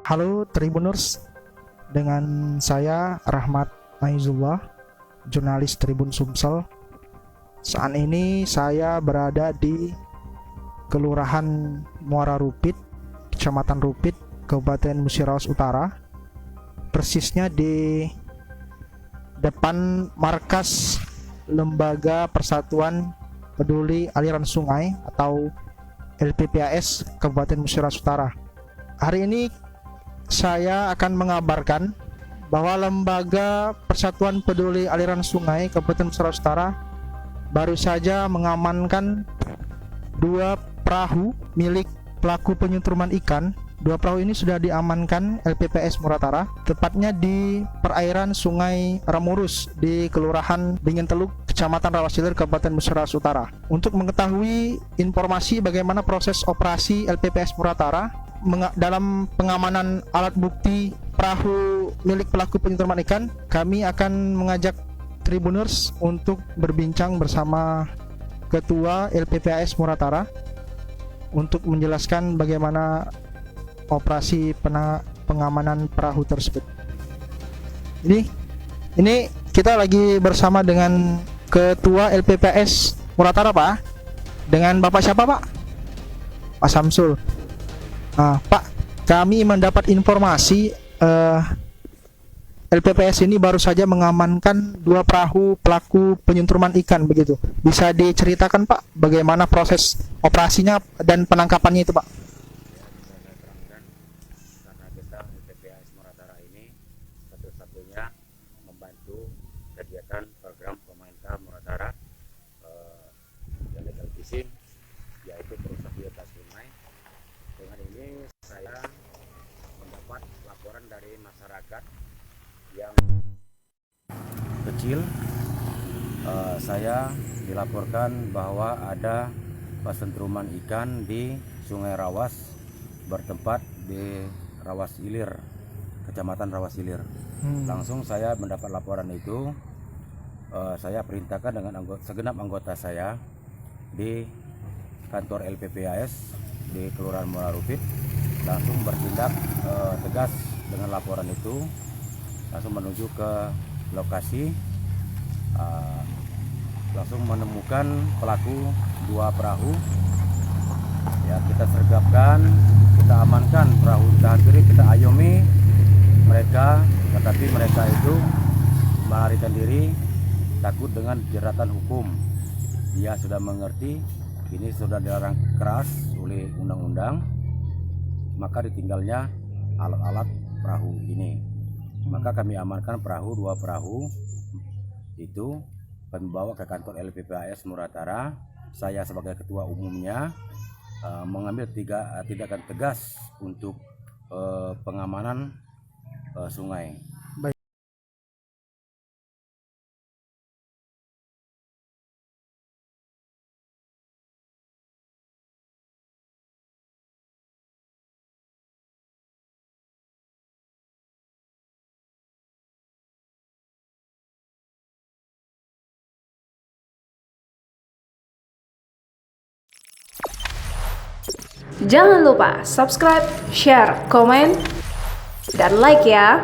Halo Tribuners, dengan saya Rahmat Aizullah, jurnalis Tribun Sumsel. Saat ini saya berada di Kelurahan Muara Rupit, Kecamatan Rupit, Kabupaten Musirawas Utara. Persisnya di depan markas Lembaga Persatuan Peduli Aliran Sungai atau LPPAS Kabupaten Musirawas Utara. Hari ini saya akan mengabarkan bahwa Lembaga Persatuan Peduli Aliran Sungai Kabupaten Musirawas Utara baru saja mengamankan 2 perahu milik pelaku penyetruman ikan. 2 perahu ini sudah diamankan LPPS Muratara, tepatnya di perairan Sungai Ramurus di Kelurahan Dingin Teluk, Kecamatan Rawasilir, Kabupaten Musirawas Utara. Untuk mengetahui informasi bagaimana proses operasi LPPS Muratara dalam pengamanan alat bukti perahu milik pelaku penyetruman ikan, kami akan mengajak Tribuners untuk berbincang bersama Ketua LPPAS Muratara untuk menjelaskan bagaimana operasi pengamanan perahu tersebut. Ini kita lagi bersama dengan Ketua LPPAS Muratara, Pak. Dengan Bapak siapa, Pak? Pak Samsul. Pak, kami mendapat informasi LPPS ini baru saja mengamankan 2 perahu pelaku penyetruman ikan, begitu. Bisa diceritakan, Pak, bagaimana proses operasinya dan penangkapannya itu, Pak? Karena kita LPPAS Muratara ini satu-satunya membantu kegiatan program pemerintah Muratara illegal fishing, yaitu perusak biota sungai. Dengan ini saya mendapat laporan dari masyarakat yang kecil. Saya dilaporkan bahwa ada penyetruman ikan di Sungai Rawas bertempat di Rawas Ilir, Kecamatan Rawas Ilir. Langsung saya mendapat laporan itu, saya perintahkan dengan segenap anggota saya di kantor LPPAS di Kelurahan Muara Rupit langsung bertindak tegas dengan laporan itu, langsung menuju ke lokasi, langsung menemukan pelaku 2 perahu. Ya, kita sergapkan, kita amankan perahu, kita hampiri, kita ayomi mereka, tetapi mereka itu melarikan diri takut dengan jeratan hukum. Dia sudah mengerti ini sudah dilarang keras oleh undang-undang, maka ditinggalnya alat-alat perahu ini. Maka kami amankan perahu, 2 perahu itu, kami bawa ke kantor LPPAS Muratara. Saya sebagai ketua umumnya mengambil tindakan tegas untuk pengamanan sungai. Baik. Jangan lupa subscribe, share, komen, dan like ya.